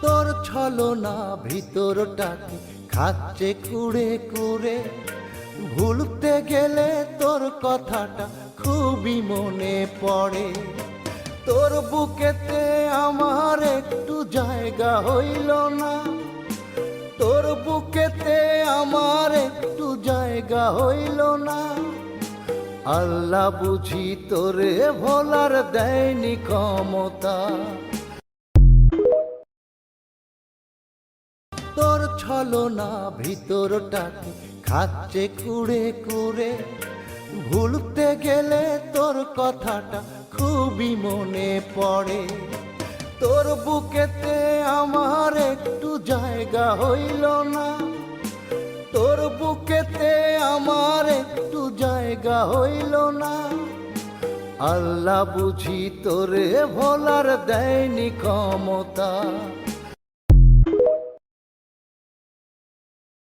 তোর ছলনা ভিতরটাকে খাচ্ছে কুড়ে কুড়ে, ভুলতে গেলে তোর কথাটা খুবই মনে পড়ে। তোর বুকেতে আমার একটু জায়গা হইল না, তোর বুকেতে আমার একটু জায়গা হইল না। আল্লাহ বুঝি তোরে ভোলার দেয়নি ক্ষমতা। তোর ছলনা ভিতরটাকে খাচ্ছে কুড়ে কুড়ে, ভুলতে গেলে তোর কথাটা খুবই মনে পড়ে। তোর বুকেতে আমার একটু জায়গা হইল না, তোর বুকেতে আমার একটু জায়গা হইল না। আল্লাহ বুঝি তোরে ভোলার দেয়নি ক্ষমতা।